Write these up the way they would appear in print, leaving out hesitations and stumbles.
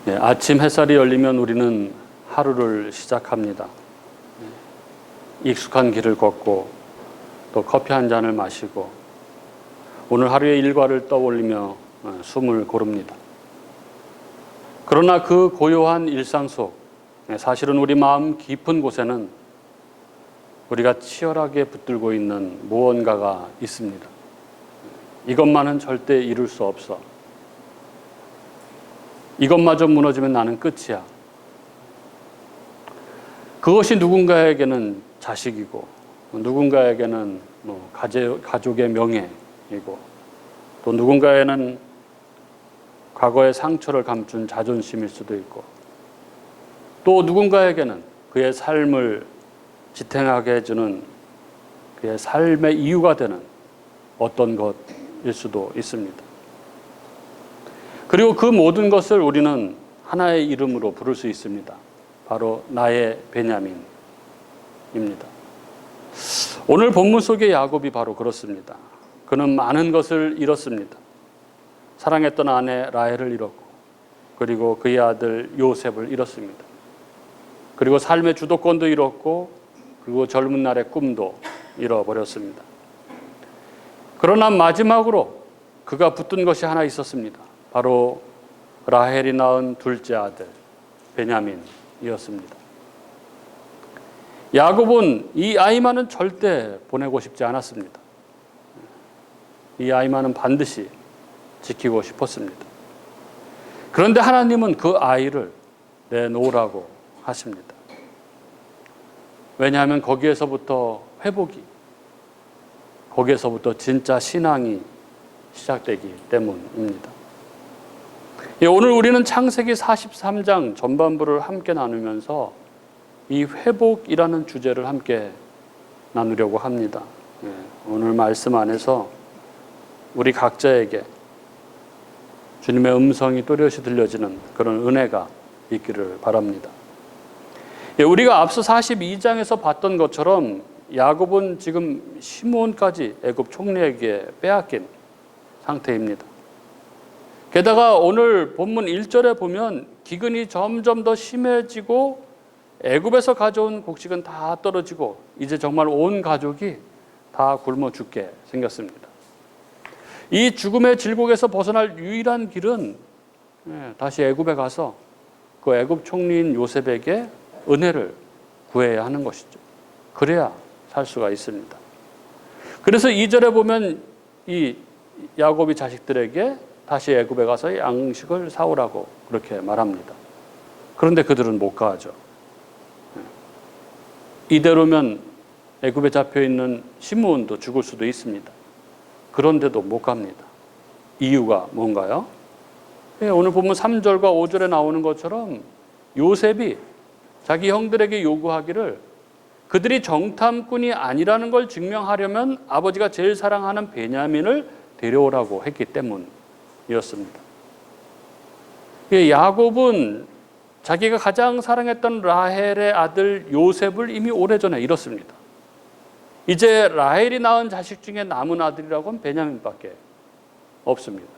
네, 아침 햇살이 열리면 우리는 하루를 시작합니다. 익숙한 길을 걷고 또 커피 한 잔을 마시고 오늘 하루의 일과를 떠올리며 숨을 고릅니다. 그러나 그 고요한 일상 속 사실은 우리 마음 깊은 곳에는 우리가 치열하게 붙들고 있는 무언가가 있습니다. 이것만은 절대 이룰 수 없어. 이것마저 무너지면 나는 끝이야. 그것이 누군가에게는 자식이고 누군가에게는 가족의 명예이고 또 누군가에는 과거의 상처를 감춘 자존심일 수도 있고 또 누군가에게는 그의 삶을 지탱하게 해주는 그의 삶의 이유가 되는 어떤 것일 수도 있습니다. 그리고 그 모든 것을 우리는 하나의 이름으로 부를 수 있습니다. 바로 나의 베냐민입니다. 오늘 본문 속의 야곱이 바로 그렇습니다. 그는 많은 것을 잃었습니다. 사랑했던 아내 라헬을 잃었고 그리고 그의 아들 요셉을 잃었습니다. 그리고 삶의 주도권도 잃었고 그리고 젊은 날의 꿈도 잃어버렸습니다. 그러나 마지막으로 그가 붙든 것이 하나 있었습니다. 바로 라헬이 낳은 둘째 아들 베냐민이었습니다. 야곱은 이 아이만은 절대 보내고 싶지 않았습니다. 이 아이만은 반드시 지키고 싶었습니다. 그런데 하나님은 그 아이를 내놓으라고 하십니다. 왜냐하면 거기에서부터 회복이, 거기에서부터 진짜 신앙이 시작되기 때문입니다. 오늘 우리는 창세기 43장 전반부를 함께 나누면서 이 회복이라는 주제를 함께 나누려고 합니다. 오늘 말씀 안에서 우리 각자에게 주님의 음성이 또렷이 들려지는 그런 은혜가 있기를 바랍니다. 우리가 앞서 42장에서 봤던 것처럼 야곱은 지금 시므온까지 애굽 총리에게 빼앗긴 상태입니다. 게다가 오늘 본문 1절에 보면 기근이 점점 더 심해지고 애굽에서 가져온 곡식은 다 떨어지고 이제 정말 온 가족이 다 굶어 죽게 생겼습니다. 이 죽음의 질곡에서 벗어날 유일한 길은 다시 애굽에 가서 그 애굽 총리인 요셉에게 은혜를 구해야 하는 것이죠. 그래야 살 수가 있습니다. 그래서 2절에 보면 이 야곱이 자식들에게 다시 애굽에 가서 양식을 사오라고 그렇게 말합니다. 그런데 그들은 못 가죠. 이대로면 애굽에 잡혀있는 시므온도 죽을 수도 있습니다. 그런데도 못 갑니다. 이유가 뭔가요? 오늘 보면 3절과 5절에 나오는 것처럼 요셉이 자기 형들에게 요구하기를 그들이 정탐꾼이 아니라는 걸 증명하려면 아버지가 제일 사랑하는 베냐민을 데려오라고 했기 때문이었습니다. 야곱은 자기가 가장 사랑했던 라헬의 아들 요셉을 이미 오래전에 잃었습니다. 이제 라헬이 낳은 자식 중에 남은 아들이라고는 베냐민밖에 없습니다.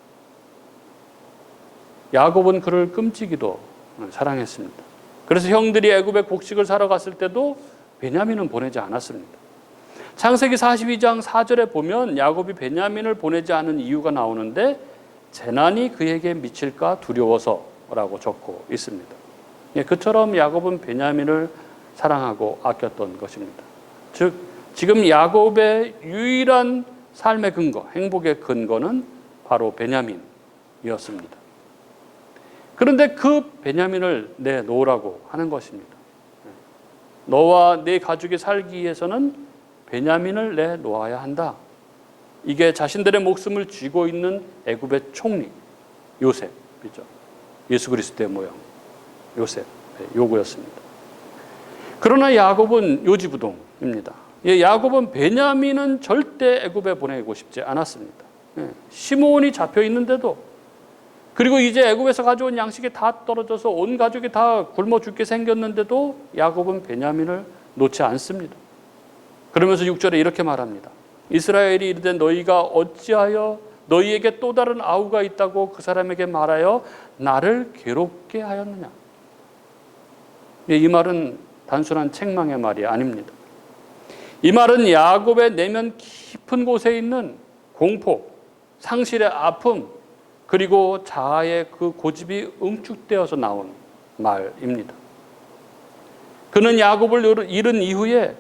야곱은 그를 끔찍이도 사랑했습니다. 그래서 형들이 애굽에 곡식을 사러 갔을 때도 베냐민은 보내지 않았습니다. 창세기 42장 4절에 보면 야곱이 베냐민을 보내지 않은 이유가 나오는데 재난이 그에게 미칠까 두려워서라고 적고 있습니다. 그처럼 야곱은 베냐민을 사랑하고 아꼈던 것입니다. 즉 지금 야곱의 유일한 삶의 근거, 행복의 근거는 바로 베냐민이었습니다. 그런데 그 베냐민을 내놓으라고 하는 것입니다. 너와 네 가족이 살기 위해서는 베냐민을 내놓아야 한다. 이게 자신들의 목숨을 쥐고 있는 애굽의 총리 요셉이죠. 예수 그리스도의 모형 요셉의 요구였습니다. 그러나 야곱은 요지부동입니다. 야곱은 베냐민은 절대 애굽에 보내고 싶지 않았습니다. 시므온이 잡혀 있는데도 그리고 이제 애굽에서 가져온 양식이 다 떨어져서 온 가족이 다 굶어 죽게 생겼는데도 야곱은 베냐민을 놓지 않습니다. 그러면서 6절에 이렇게 말합니다. 이스라엘이 이르되 너희가 어찌하여 너희에게 또 다른 아우가 있다고 그 사람에게 말하여 나를 괴롭게 하였느냐? 이 말은 단순한 책망의 말이 아닙니다. 이 말은 야곱의 내면 깊은 곳에 있는 공포, 상실의 아픔, 그리고 자아의 그 고집이 응축되어서 나온 말입니다. 그는 야곱을 잃은 이후에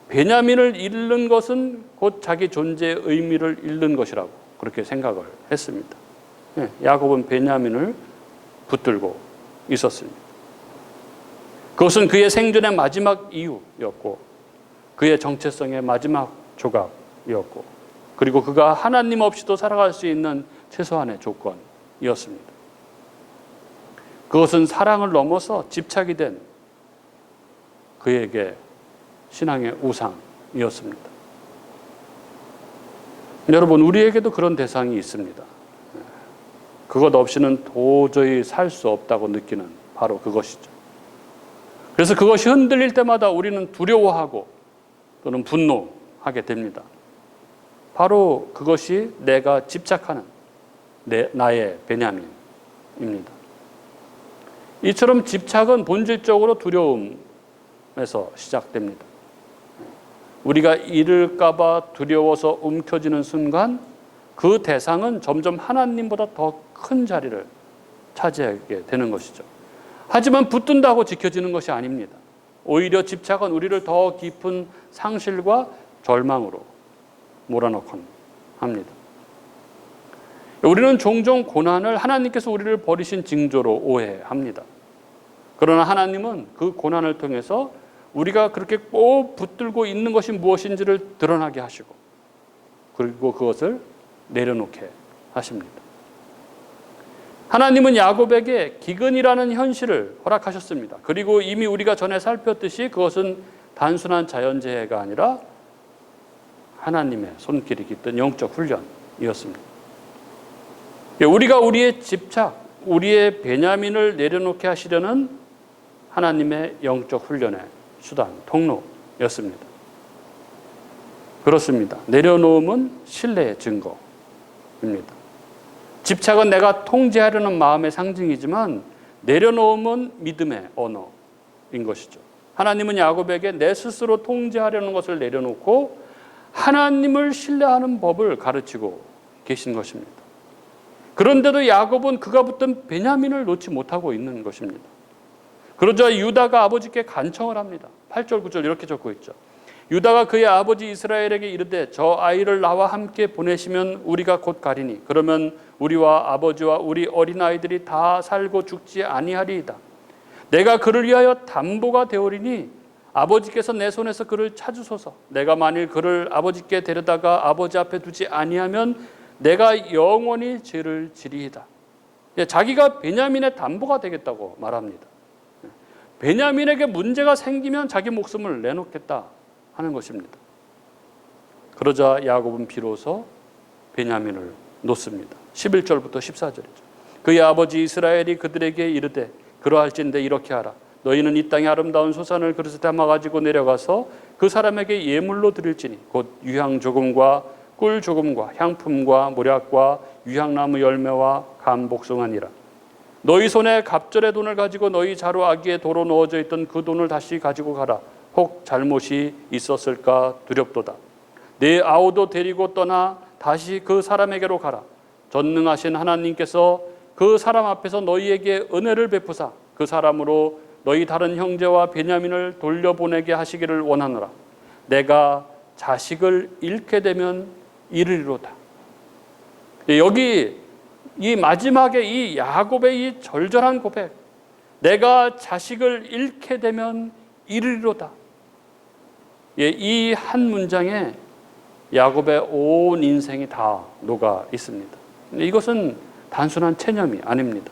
베냐민을 잃는 것은 곧 자기 존재의 의미를 잃는 것이라고 그렇게 생각을 했습니다. 야곱은 베냐민을 붙들고 있었습니다. 그것은 그의 생존의 마지막 이유였고 그의 정체성의 마지막 조각이었고 그리고 그가 하나님 없이도 살아갈 수 있는 최소한의 조건이었습니다. 그것은 사랑을 넘어서 집착이 된 그에게 신앙의 우상이었습니다. 여러분, 우리에게도 그런 대상이 있습니다. 그것 없이는 도저히 살 수 없다고 느끼는 바로 그것이죠. 그래서 그것이 흔들릴 때마다 우리는 두려워하고 또는 분노하게 됩니다. 바로 그것이 내가 집착하는 나의 베냐민입니다. 이처럼 집착은 본질적으로 두려움에서 시작됩니다. 우리가 잃을까 봐 두려워서 움켜쥐는 순간 그 대상은 점점 하나님보다 더 큰 자리를 차지하게 되는 것이죠. 하지만 붙든다고 지켜지는 것이 아닙니다. 오히려 집착은 우리를 더 깊은 상실과 절망으로 몰아넣곤 합니다. 우리는 종종 고난을 하나님께서 우리를 버리신 징조로 오해합니다. 그러나 하나님은 그 고난을 통해서 우리가 그렇게 꼭 붙들고 있는 것이 무엇인지를 드러나게 하시고 그리고 그것을 내려놓게 하십니다. 하나님은 야곱에게 기근이라는 현실을 허락하셨습니다. 그리고 이미 우리가 전에 살폈듯이 그것은 단순한 자연재해가 아니라 하나님의 손길이 깃든 영적 훈련이었습니다. 우리가 우리의 집착, 우리의 베냐민을 내려놓게 하시려는 하나님의 영적 훈련의 수단, 통로였습니다. 그렇습니다. 내려놓음은 신뢰의 증거입니다. 집착은 내가 통제하려는 마음의 상징이지만 내려놓음은 믿음의 언어인 것이죠. 하나님은 야곱에게 내 스스로 통제하려는 것을 내려놓고 하나님을 신뢰하는 법을 가르치고 계신 것입니다. 그런데도 야곱은 그가 붙든 베냐민을 놓지 못하고 있는 것입니다. 그러자 유다가 아버지께 간청을 합니다. 8절 9절 이렇게 적고 있죠. 유다가 그의 아버지 이스라엘에게 이르되 저 아이를 나와 함께 보내시면 우리가 곧 가리니 그러면 우리와 아버지와 우리 어린아이들이 다 살고 죽지 아니하리이다. 내가 그를 위하여 담보가 되오리니 아버지께서 내 손에서 그를 찾으소서. 내가 만일 그를 아버지께 데려다가 아버지 앞에 두지 아니하면 내가 영원히 죄를 지리이다. 자기가 베냐민의 담보가 되겠다고 말합니다. 베냐민에게 문제가 생기면 자기 목숨을 내놓겠다 하는 것입니다. 그러자 야곱은 비로소 베냐민을 놓습니다. 11절부터 14절이죠. 그의 아버지 이스라엘이 그들에게 이르되 그러할진대 이렇게 하라. 너희는 이 땅의 아름다운 소산을 그릇에 담아가지고 내려가서 그 사람에게 예물로 드릴지니 곧 유향 조금과 꿀 조금과 향품과 모략과 유향나무 열매와 감 복숭아니라. 너희 손에 갑절의 돈을 가지고 너희 자루 아기에 도로 넣어져 있던 그 돈을 다시 가지고 가라. 혹 잘못이 있었을까 두렵도다. 내 아우도 데리고 떠나 다시 그 사람에게로 가라. 전능하신 하나님께서 그 사람 앞에서 너희에게 은혜를 베푸사 그 사람으로 너희 다른 형제와 베냐민을 돌려보내게 하시기를 원하노라. 내가 자식을 잃게 되면 이르리로다. 여기 이 마지막에 이 야곱의 이 절절한 고백, 내가 자식을 잃게 되면 이르리로다. 이 한 문장에 야곱의 온 인생이 다 녹아 있습니다. 이것은 단순한 체념이 아닙니다.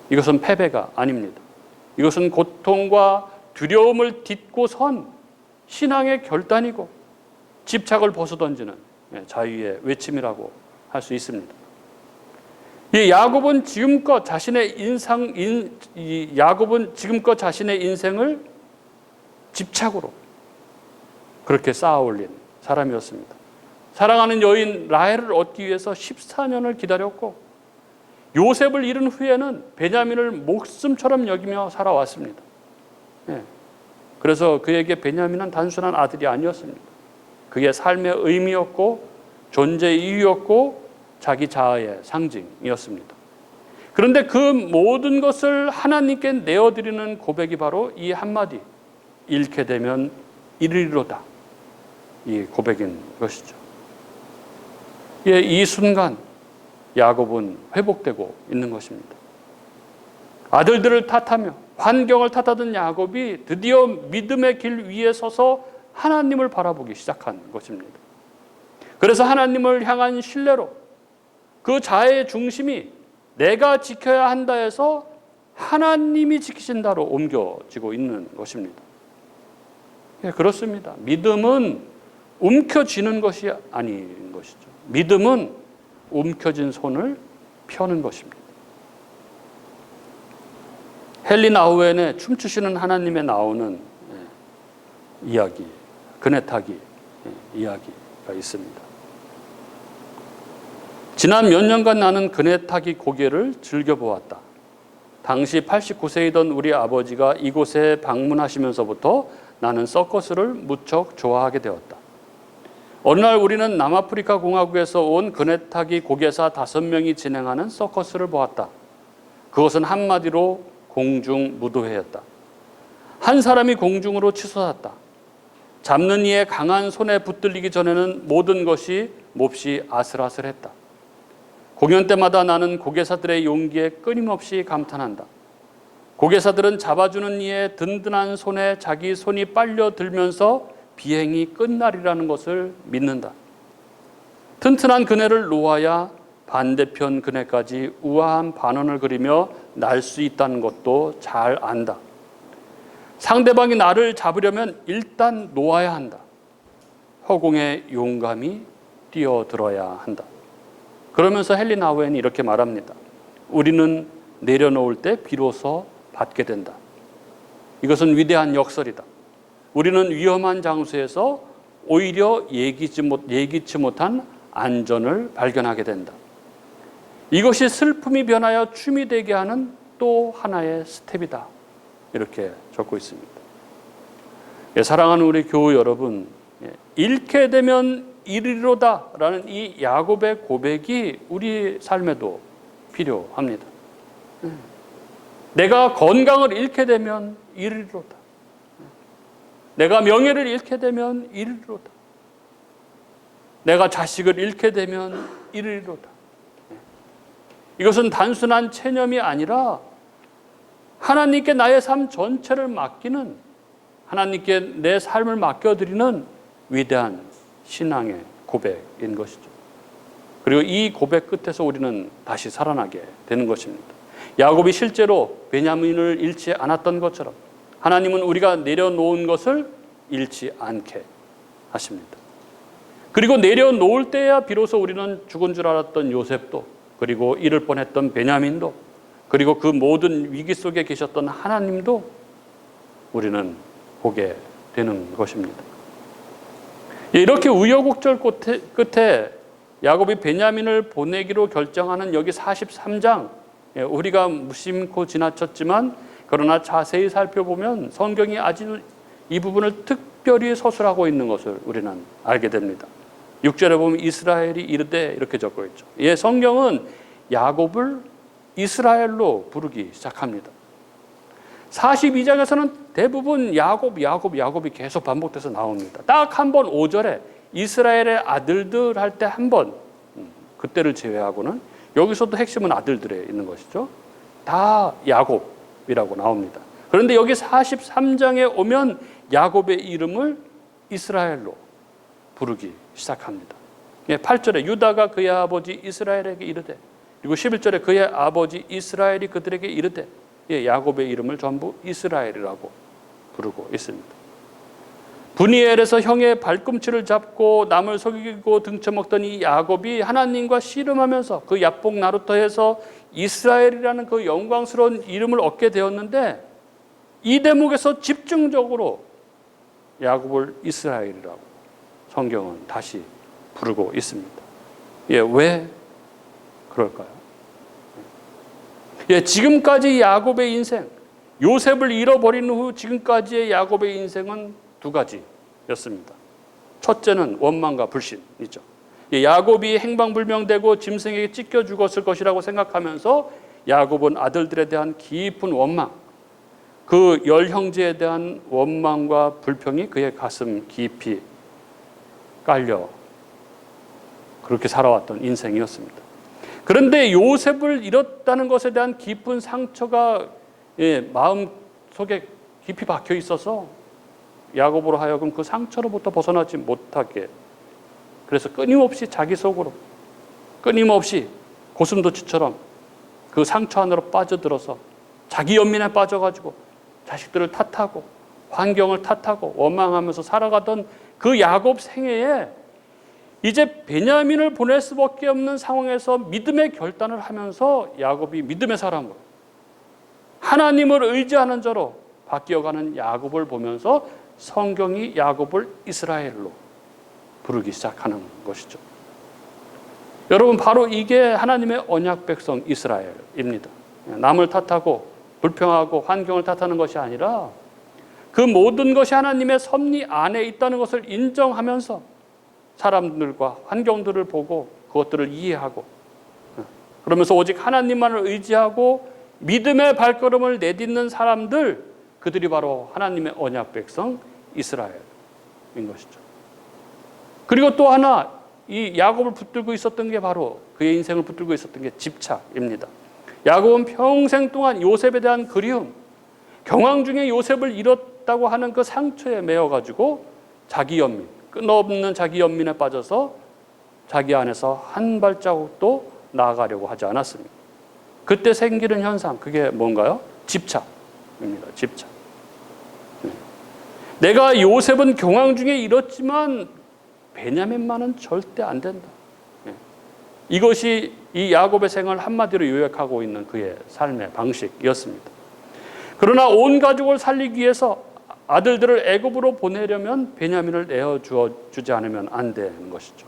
이것은 패배가 아닙니다. 이것은 고통과 두려움을 딛고 선 신앙의 결단이고 집착을 벗어던지는 자유의 외침이라고 할 수 있습니다. 야곱은 지금껏 자신의 인생을 집착으로 그렇게 쌓아 올린 사람이었습니다. 사랑하는 여인 라헬을 얻기 위해서 14년을 기다렸고 요셉을 잃은 후에는 베냐민을 목숨처럼 여기며 살아왔습니다. 그래서 그에게 베냐민은 단순한 아들이 아니었습니다. 그의 삶의 의미였고 존재의 이유였고 자기 자아의 상징이었습니다. 그런데 그 모든 것을 하나님께 내어드리는 고백이 바로 이 한마디, 잃게 되면 이르리로다, 이 고백인 것이죠. 이 순간 야곱은 회복되고 있는 것입니다. 아들들을 탓하며 환경을 탓하던 야곱이 드디어 믿음의 길 위에 서서 하나님을 바라보기 시작한 것입니다. 그래서 하나님을 향한 신뢰로 그 자아의 중심이 내가 지켜야 한다 해서 하나님이 지키신다로 옮겨지고 있는 것입니다. 그렇습니다. 믿음은 움켜쥐는 것이 아닌 것이죠. 믿음은 움켜진 손을 펴는 것입니다. 헨리 나우엔의 춤추시는 하나님에 나오는 이야기, 그네 타기 이야기가 있습니다. 지난 몇 년간 나는 그네 타기 고개를 즐겨보았다. 당시 89세이던 우리 아버지가 이곳에 방문하시면서부터 나는 서커스를 무척 좋아하게 되었다. 어느 날 우리는 남아프리카 공화국에서 온 그네 타기 고개사 5명이 진행하는 서커스를 보았다. 그것은 한마디로 공중 무도회였다. 한 사람이 공중으로 치솟았다. 잡는 이의 강한 손에 붙들리기 전에는 모든 것이 몹시 아슬아슬했다. 공연 때마다 나는 고개사들의 용기에 끊임없이 감탄한다. 고개사들은 잡아주는 이의 든든한 손에 자기 손이 빨려들면서 비행이 끝날이라는 것을 믿는다. 튼튼한 그네를 놓아야 반대편 그네까지 우아한 반원을 그리며 날 수 있다는 것도 잘 안다. 상대방이 나를 잡으려면 일단 놓아야 한다. 허공에 용감히 뛰어들어야 한다. 그러면서 헨리 나우엔이 이렇게 말합니다. 우리는 내려놓을 때 비로소 받게 된다. 이것은 위대한 역설이다. 우리는 위험한 장소에서 오히려 예기치 못한 안전을 발견하게 된다. 이것이 슬픔이 변하여 춤이 되게 하는 또 하나의 스텝이다. 이렇게 적고 있습니다. 사랑하는 우리 교우 여러분, 잃게 되면 이르리로다 라는 이 야곱의 고백이 우리 삶에도 필요합니다. 내가 건강을 잃게 되면 이르리로다. 내가 명예를 잃게 되면 이르리로다. 내가 자식을 잃게 되면 이르리로다. 이것은 단순한 체념이 아니라 하나님께 나의 삶 전체를 맡기는, 하나님께 내 삶을 맡겨드리는 위대한 신앙의 고백인 것이죠. 그리고 이 고백 끝에서 우리는 다시 살아나게 되는 것입니다. 야곱이 실제로 베냐민을 잃지 않았던 것처럼 하나님은 우리가 내려놓은 것을 잃지 않게 하십니다. 그리고 내려놓을 때야 비로소 우리는 죽은 줄 알았던 요셉도, 그리고 잃을 뻔했던 베냐민도, 그리고 그 모든 위기 속에 계셨던 하나님도 우리는 보게 되는 것입니다. 이렇게 우여곡절 끝에 야곱이 베냐민을 보내기로 결정하는 여기 43장, 우리가 무심코 지나쳤지만 그러나 자세히 살펴보면 성경이 아주 이 부분을 특별히 서술하고 있는 것을 우리는 알게 됩니다. 6절에 보면 이스라엘이 이르되 이렇게 적고 있죠. 성경은 야곱을 이스라엘로 부르기 시작합니다. 42장에서는 대부분 야곱이 계속 반복돼서 나옵니다. 딱 한 번 5절에 이스라엘의 아들들 할 때 한 번, 그때를 제외하고는 여기서도 핵심은 아들들에 있는 것이죠. 다 야곱이라고 나옵니다. 그런데 여기 43장에 오면 야곱의 이름을 이스라엘로 부르기 시작합니다. 8절에 유다가 그의 아버지 이스라엘에게 이르되, 그리고 11절에 그의 아버지 이스라엘이 그들에게 이르되, 야곱의 이름을 전부 이스라엘이라고 부르고 있습니다. 브니엘에서 형의 발꿈치를 잡고 남을 속이고 등쳐먹던 이 야곱이 하나님과 씨름하면서 그 야복 나루터에서 이스라엘이라는 그 영광스러운 이름을 얻게 되었는데, 이 대목에서 집중적으로 야곱을 이스라엘이라고 성경은 다시 부르고 있습니다. 왜 그럴까요? 지금까지 야곱의 인생, 요셉을 잃어버린 후 지금까지의 야곱의 인생은 두 가지였습니다. 첫째는 원망과 불신이죠. 야곱이 행방불명되고 짐승에게 찢겨 죽었을 것이라고 생각하면서 야곱은 아들들에 대한 깊은 원망, 그 열 형제에 대한 원망과 불평이 그의 가슴 깊이 깔려 그렇게 살아왔던 인생이었습니다. 그런데 요셉을 잃었다는 것에 대한 깊은 상처가 마음 속에 깊이 박혀 있어서 야곱으로 하여금 그 상처로부터 벗어나지 못하게, 그래서 끊임없이 자기 속으로, 끊임없이 고슴도치처럼 그 상처 안으로 빠져들어서 자기 연민에 빠져가지고 자식들을 탓하고 환경을 탓하고 원망하면서 살아가던 그 야곱 생애에 이제 베냐민을 보낼 수밖에 없는 상황에서 믿음의 결단을 하면서 야곱이 믿음의 사람으로, 하나님을 의지하는 자로 바뀌어가는 야곱을 보면서 성경이 야곱을 이스라엘로 부르기 시작하는 것이죠. 여러분, 바로 이게 하나님의 언약 백성 이스라엘입니다. 남을 탓하고 불평하고 환경을 탓하는 것이 아니라 그 모든 것이 하나님의 섭리 안에 있다는 것을 인정하면서 사람들과 환경들을 보고 그것들을 이해하고, 그러면서 오직 하나님만을 의지하고 믿음의 발걸음을 내딛는 사람들, 그들이 바로 하나님의 언약 백성 이스라엘인 것이죠. 그리고 또 하나, 이 야곱을 붙들고 있었던 게 바로, 그의 인생을 붙들고 있었던 게 집착입니다. 야곱은 평생 동안 요셉에 대한 그리움, 경황 중에 요셉을 잃었다고 하는 그 상처에 매여가지고 자기 연민, 끝없는 자기 연민에 빠져서 자기 안에서 한 발자국도 나아가려고 하지 않았습니다. 그때 생기는 현상, 그게 뭔가요? 집착입니다. 집착. 내가 요셉은 경황 중에 잃었지만 베냐민만은 절대 안 된다. 이것이 이 야곱의 생을 한마디로 요약하고 있는 그의 삶의 방식이었습니다. 그러나 온 가족을 살리기 위해서 아들들을 애굽으로 보내려면 베냐민을 내어주지 않으면 안 되는 것이죠.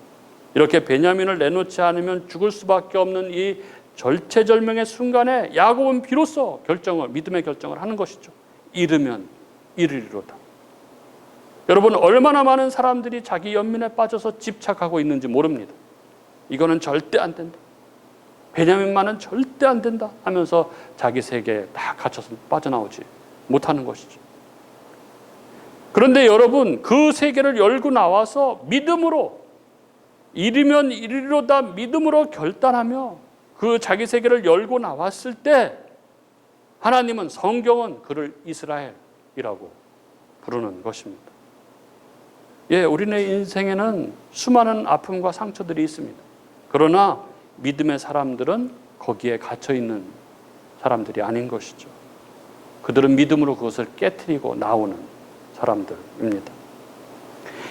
이렇게 베냐민을 내놓지 않으면 죽을 수밖에 없는 이 절체절명의 순간에 야곱은 비로소 믿음의 결정을 하는 것이죠. 잃으면 이르리로다. 여러분, 얼마나 많은 사람들이 자기 연민에 빠져서 집착하고 있는지 모릅니다. 이거는 절대 안 된다, 베냐민만은 절대 안 된다 하면서 자기 세계에 다 갇혀서 빠져나오지 못하는 것이죠. 그런데 여러분, 그 세계를 열고 나와서 믿음으로, 잃으면 이르리로다 믿음으로 결단하며 그 자기 세계를 열고 나왔을 때 하나님은, 성경은 그를 이스라엘이라고 부르는 것입니다. 우리네 인생에는 수많은 아픔과 상처들이 있습니다. 그러나 믿음의 사람들은 거기에 갇혀있는 사람들이 아닌 것이죠. 그들은 믿음으로 그것을 깨트리고 나오는 사람들입니다.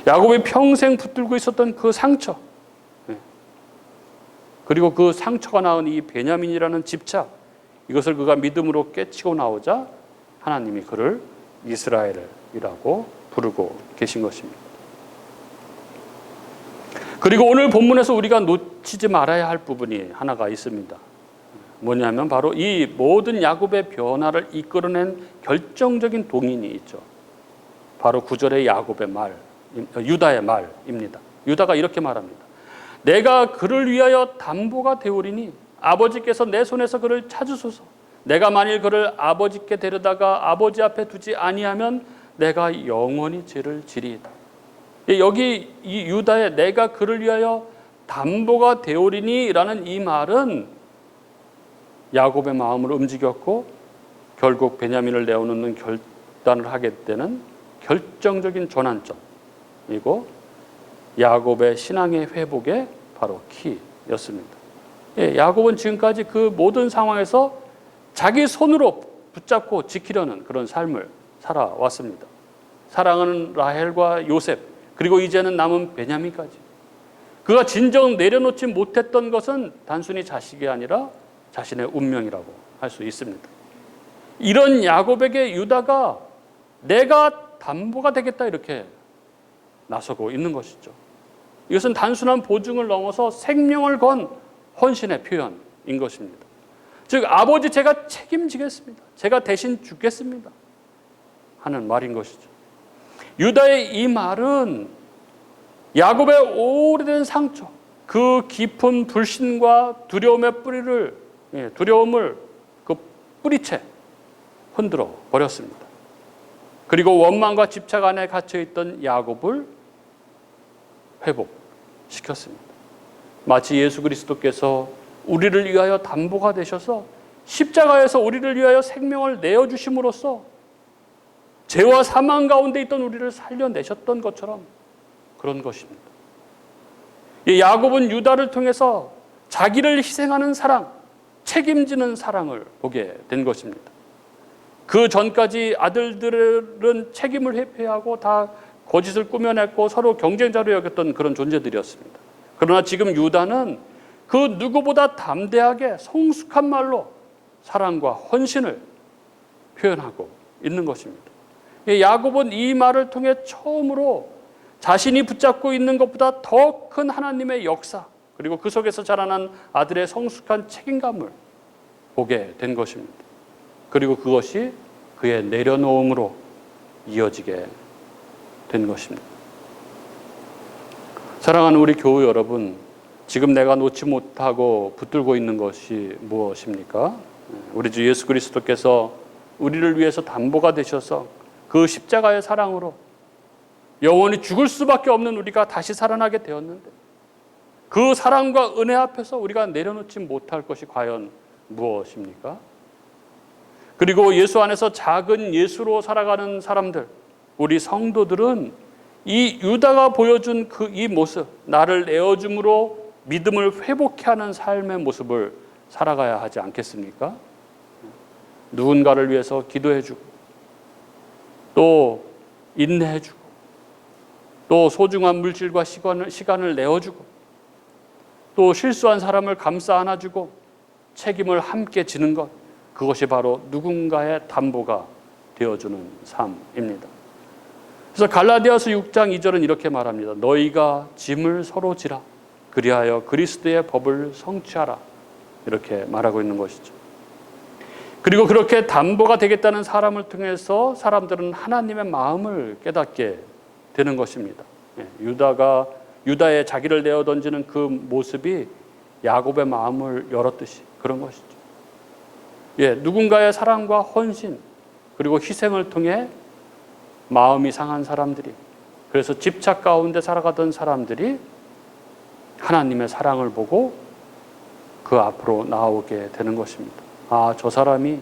야곱이 평생 붙들고 있었던 그 상처, 그리고 그 상처가 낳은 이 베냐민이라는 집착, 이것을 그가 믿음으로 깨치고 나오자 하나님이 그를 이스라엘이라고 부르고 계신 것입니다. 그리고 오늘 본문에서 우리가 놓치지 말아야 할 부분이 하나가 있습니다. 뭐냐면 바로 이 모든 야곱의 변화를 이끌어낸 결정적인 동인이 있죠. 바로 9절의 야곱의 말, 유다의 말입니다. 유다가 이렇게 말합니다. 내가 그를 위하여 담보가 되오리니 아버지께서 내 손에서 그를 찾으소서. 내가 만일 그를 아버지께 데려다가 아버지 앞에 두지 아니하면 내가 영원히 죄를 지리이다. 여기 이 유다의 내가 그를 위하여 담보가 되오리니 라는 이 말은 야곱의 마음을 움직였고 결국 베냐민을 내어놓는 결단을 하게 되는 결정적인 전환점이고 야곱의 신앙의 회복의 바로 키였습니다. 야곱은 지금까지 그 모든 상황에서 자기 손으로 붙잡고 지키려는 그런 삶을 살아왔습니다. 사랑하는 라헬과 요셉, 그리고 이제는 남은 베냐민까지. 그가 진정 내려놓지 못했던 것은 단순히 자식이 아니라 자신의 운명이라고 할 수 있습니다. 이런 야곱에게 유다가 내가 담보가 되겠다 이렇게 나서고 있는 것이죠. 이것은 단순한 보증을 넘어서 생명을 건 헌신의 표현인 것입니다. 즉 아버지 제가 책임지겠습니다. 제가 대신 죽겠습니다. 하는 말인 것이죠. 유다의 이 말은 야곱의 오래된 상처, 그 깊은 불신과 두려움을 그 뿌리채 흔들어 버렸습니다. 그리고 원망과 집착 안에 갇혀있던 야곱을 회복시켰습니다. 마치 예수 그리스도께서 우리를 위하여 담보가 되셔서 십자가에서 우리를 위하여 생명을 내어주심으로써 죄와 사망 가운데 있던 우리를 살려내셨던 것처럼 그런 것입니다. 야곱은 유다를 통해서 자기를 희생하는 사랑, 책임지는 사랑을 보게 된 것입니다. 그 전까지 아들들은 책임을 회피하고 다 거짓을 꾸며냈고 서로 경쟁자로 여겼던 그런 존재들이었습니다. 그러나 지금 유다는 그 누구보다 담대하게 성숙한 말로 사랑과 헌신을 표현하고 있는 것입니다. 야곱은 이 말을 통해 처음으로 자신이 붙잡고 있는 것보다 더 큰 하나님의 역사, 그리고 그 속에서 자라난 아들의 성숙한 책임감을 보게 된 것입니다. 그리고 그것이 그의 내려놓음으로 이어지게 된 것입니다. 사랑하는 우리 교우 여러분, 지금 내가 놓지 못하고 붙들고 있는 것이 무엇입니까? 우리 주 예수 그리스도께서 우리를 위해서 담보가 되셔서 그 십자가의 사랑으로 영원히 죽을 수밖에 없는 우리가 다시 살아나게 되었는데, 그 사랑과 은혜 앞에서 우리가 내려놓지 못할 것이 과연 무엇입니까? 그리고 예수 안에서 작은 예수로 살아가는 사람들, 우리 성도들은 이 유다가 보여준 이 모습, 나를 내어줌으로 믿음을 회복케 하는 삶의 모습을 살아가야 하지 않겠습니까? 누군가를 위해서 기도해주고, 또 인내해주고, 또 소중한 물질과 시간을 내어주고, 또 실수한 사람을 감싸 안아주고 책임을 함께 지는 것, 그것이 바로 누군가의 담보가 되어주는 삶입니다. 그래서 갈라디아서 6장 2절은 이렇게 말합니다. 너희가 짐을 서로 지라, 그리하여 그리스도의 법을 성취하라. 이렇게 말하고 있는 것이죠. 그리고 그렇게 담보가 되겠다는 사람을 통해서 사람들은 하나님의 마음을 깨닫게 되는 것입니다. 유다의 자기를 내어 던지는 그 모습이 야곱의 마음을 열었듯이 그런 것이죠. 누군가의 사랑과 헌신, 그리고 희생을 통해 마음이 상한 사람들이, 그래서 집착 가운데 살아가던 사람들이 하나님의 사랑을 보고 그 앞으로 나오게 되는 것입니다. 아, 저 사람이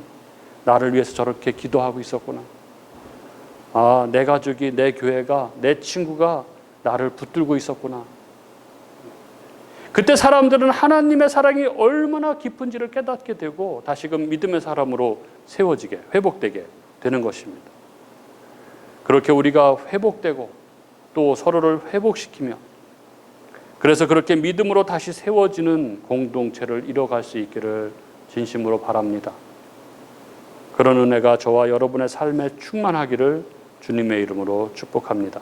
나를 위해서 저렇게 기도하고 있었구나. 아, 내 가족이, 내 교회가, 내 친구가 나를 붙들고 있었구나. 그때 사람들은 하나님의 사랑이 얼마나 깊은지를 깨닫게 되고 다시금 믿음의 사람으로 세워지게, 회복되게 되는 것입니다. 그렇게 우리가 회복되고 또 서로를 회복시키며, 그래서 그렇게 믿음으로 다시 세워지는 공동체를 이뤄갈 수 있기를 진심으로 바랍니다. 그런 은혜가 저와 여러분의 삶에 충만하기를 주님의 이름으로 축복합니다.